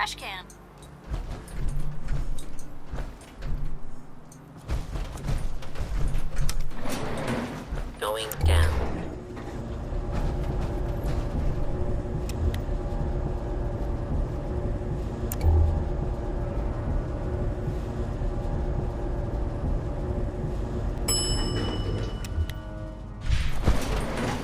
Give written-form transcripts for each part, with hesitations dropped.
trash can. Going down.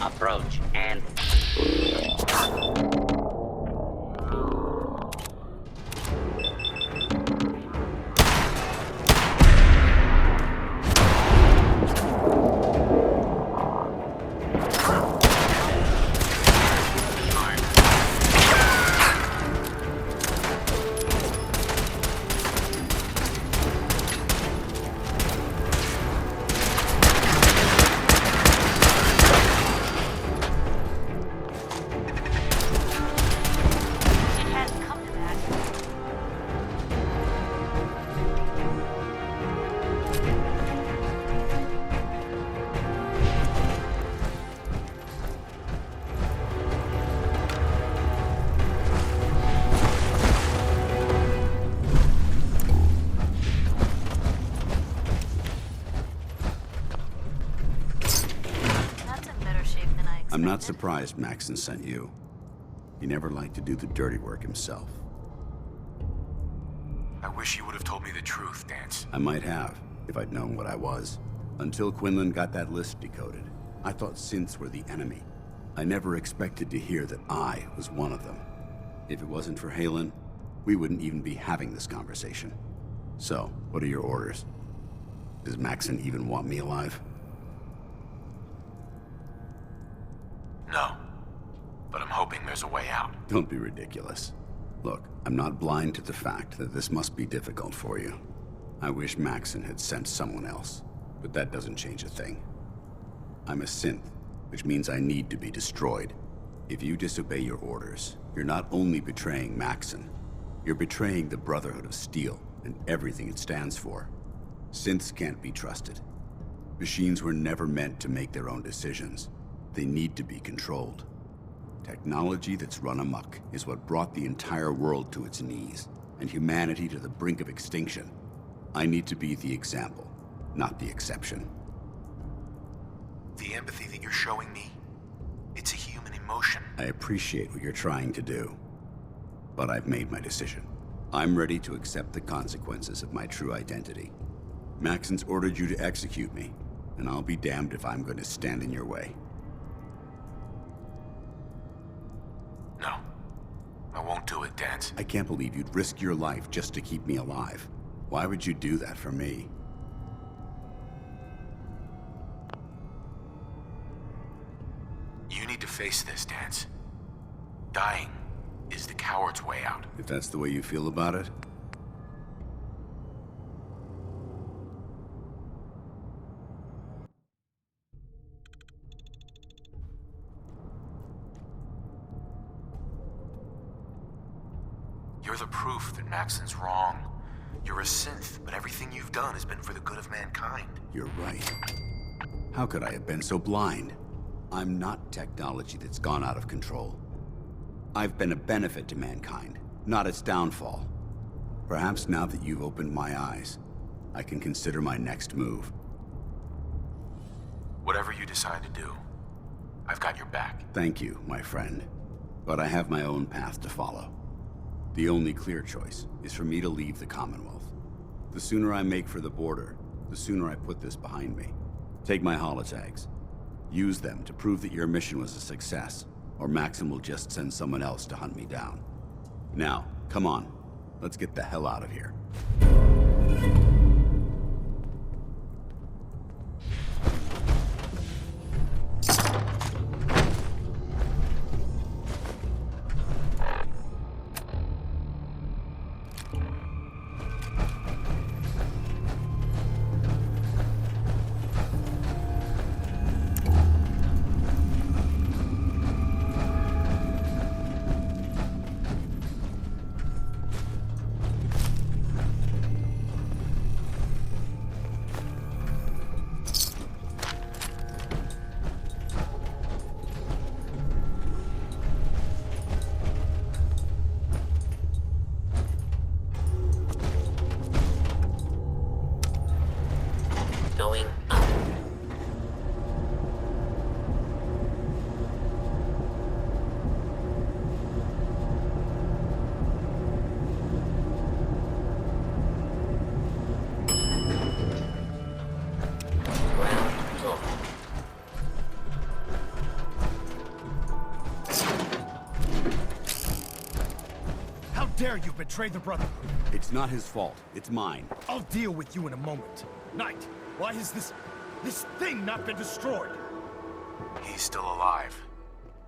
Approach and... It hadn't come to that. That's in better shape than I expected. I'm not surprised Maxon sent you. He never liked to do the dirty work himself. I wish you would have told me the truth, Dance. I might have, if I'd known what I was. Until Quinlan got that list decoded, I thought synths were the enemy. I never expected to hear that I was one of them. If it wasn't for Halen, we wouldn't even be having this conversation. So, what are your orders? Does Maxon even want me alive? No. But I'm hoping there's a way out. Don't be ridiculous. Look, I'm not blind to the fact that this must be difficult for you. I wish Maxon had sent someone else, but that doesn't change a thing. I'm a synth, which means I need to be destroyed. If you disobey your orders, you're not only betraying Maxon, you're betraying the Brotherhood of Steel and everything it stands for. Synths can't be trusted. Machines were never meant to make their own decisions. They need to be controlled. Technology that's run amok is what brought the entire world to its knees, and humanity to the brink of extinction. I need to be the example, not the exception. The empathy that you're showing me, it's a human emotion. I appreciate what you're trying to do, but I've made my decision. I'm ready to accept the consequences of my true identity. Maxon's ordered you to execute me, and I'll be damned if I'm going to stand in your way. No. I won't do it, Dance. I can't believe you'd risk your life just to keep me alive. Why would you do that for me? You need to face this, Dance. Dying is the coward's way out. If that's the way you feel about it. You're the proof that Maxon's wrong. You're a synth, but everything you've done has been for the good of mankind. You're right. How could I have been so blind? I'm not technology that's gone out of control. I've been a benefit to mankind, not its downfall. Perhaps now that you've opened my eyes, I can consider my next move. Whatever you decide to do, I've got your back. Thank you, my friend. But I have my own path to follow. The only clear choice is for me to leave the Commonwealth. The sooner I make for the border, the sooner I put this behind me. Take my holotags. Use them to prove that your mission was a success, or Maxon will just send someone else to hunt me down. Now, come on. Let's get the hell out of here. Going up. Ground floor. How dare you betray the Brotherhood? It's not his fault. It's mine. I'll deal with you in a moment. Knight, why has this thing not been destroyed? He's still alive.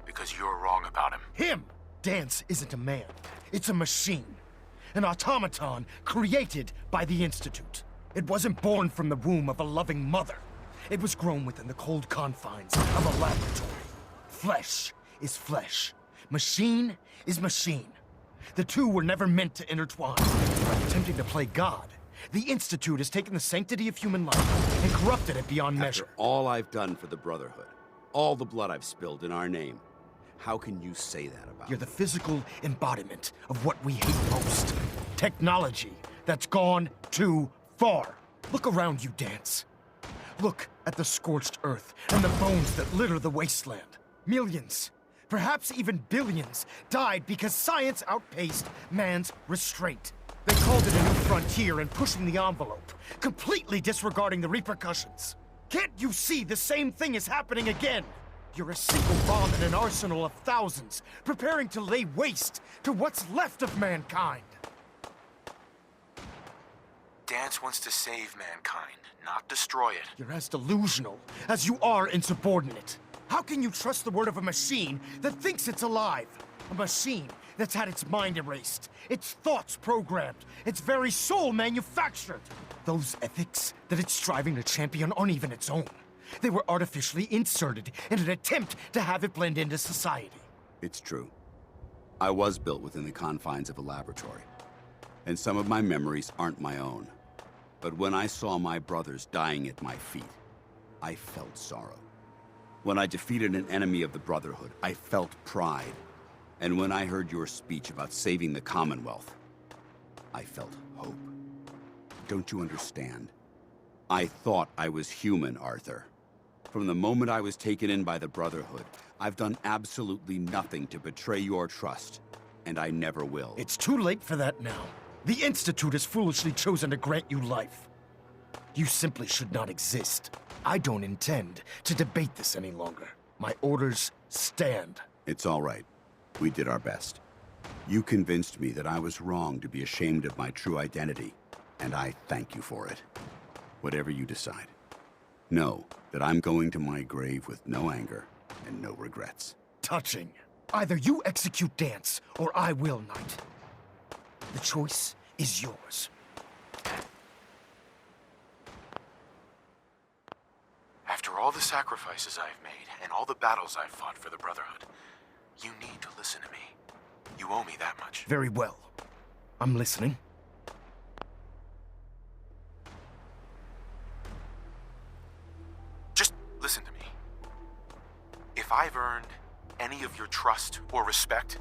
Because you're wrong about him. Him! Dance isn't a man. It's a machine. An automaton created by the Institute. It wasn't born from the womb of a loving mother. It was grown within the cold confines of a laboratory. Flesh is flesh. Machine is machine. The two were never meant to intertwine. By attempting to play God, the Institute has taken the sanctity of human life and corrupted it beyond measure. After all I've done for the Brotherhood, all the blood I've spilled in our name, how can you say that about You're me? the physical embodiment of what we hate most. Technology that's gone too far. Look around you, Dance. Look at the scorched earth and the bones that litter the wasteland. Millions, perhaps even billions, died because science outpaced man's restraint. They called it a new frontier and pushing the envelope, completely disregarding the repercussions. Can't you see the same thing is happening again? You're a single bomb in an arsenal of thousands, preparing to lay waste to what's left of mankind. Dance wants to save mankind, not destroy it. You're as delusional as you are insubordinate. How can you trust the word of a machine that thinks it's alive? A machine that's had its mind erased, its thoughts programmed, its very soul manufactured. Those ethics that it's striving to champion aren't even its own. They were artificially inserted in an attempt to have it blend into society. It's true. I was built within the confines of a laboratory. And some of my memories aren't my own. But when I saw my brothers dying at my feet, I felt sorrow. When I defeated an enemy of the Brotherhood, I felt pride. And when I heard your speech about saving the Commonwealth, I felt hope. Don't you understand? I thought I was human, Arthur. From the moment I was taken in by the Brotherhood, I've done absolutely nothing to betray your trust, and I never will. It's too late for that now. The Institute has foolishly chosen to grant you life. You simply should not exist. I don't intend to debate this any longer. My orders stand. It's all right. We did our best. You convinced me that I was wrong to be ashamed of my true identity, and I thank you for it. Whatever you decide. Know that I'm going to my grave with no anger and no regrets. Touching. Either you execute Dance, or I will, Knight. The choice is yours. After all the sacrifices I've made and all the battles I've fought for the Brotherhood, you need to listen to me. You owe me that much. Very well. I'm listening. Just listen to me. If I've earned any of your trust or respect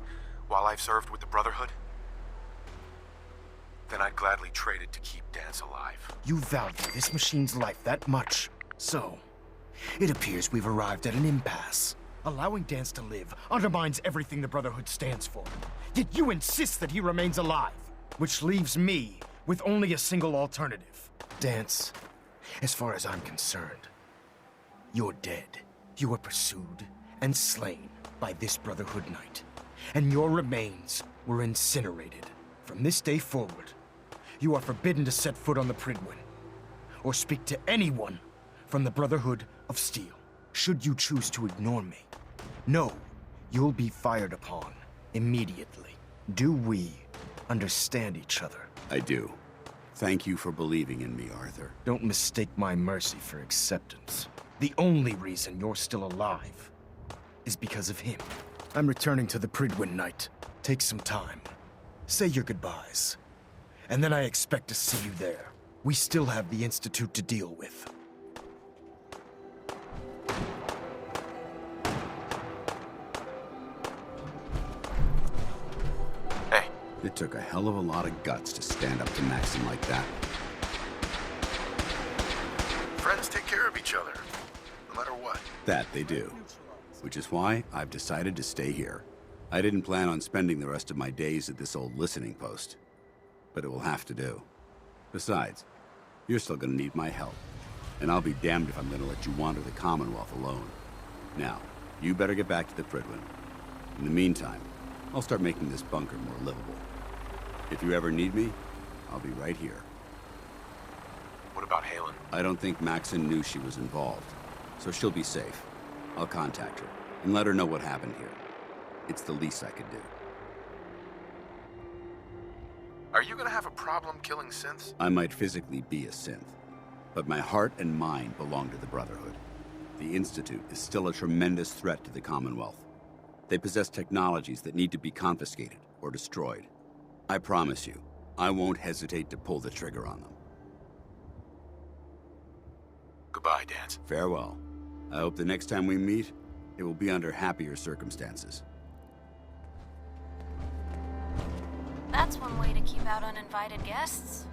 while I've served with the Brotherhood, then I'd gladly trade it to keep Dance alive. You value this machine's life that much. So, it appears we've arrived at an impasse. Allowing Dance to live undermines everything the Brotherhood stands for. Yet you insist that he remains alive, which leaves me with only a single alternative. Dance, as far as I'm concerned, you're dead. You were pursued and slain by this Brotherhood Knight, and your remains were incinerated. From this day forward, you are forbidden to set foot on the Prydwen, or speak to anyone from the Brotherhood of Steel. Should you choose to ignore me, know you'll be fired upon immediately. Do we understand each other? I do. Thank you for believing in me, Arthur. Don't mistake my mercy for acceptance. The only reason you're still alive is because of him. I'm returning to the Prydwen, Knight. Take some time. Say your goodbyes. And then I expect to see you there. We still have the Institute to deal with. Hey, It took a hell of a lot of guts to stand up to Maxim like that. friends of each other, no matter what. That they do. Which is why I've decided to stay here. I didn't plan on spending the rest of my days at this old listening post. But it will have to do. Besides, you're still gonna need my help. And I'll be damned if I'm gonna let you wander the Commonwealth alone. Now, you better get back to the Prydwen. In the meantime, I'll start making this bunker more livable. If you ever need me, I'll be right here. What about Halen? I don't think Maxon knew she was involved, so she'll be safe. I'll contact her and let her know what happened here. It's the least I could do. Are you gonna have a problem killing synths? I might physically be a synth, but my heart and mind belong to the Brotherhood. The Institute is still a tremendous threat to the Commonwealth. They possess technologies that need to be confiscated or destroyed. I promise you, I won't hesitate to pull the trigger on them. Goodbye, Danse. Farewell. I hope the next time we meet, it will be under happier circumstances. That's one way to keep out uninvited guests.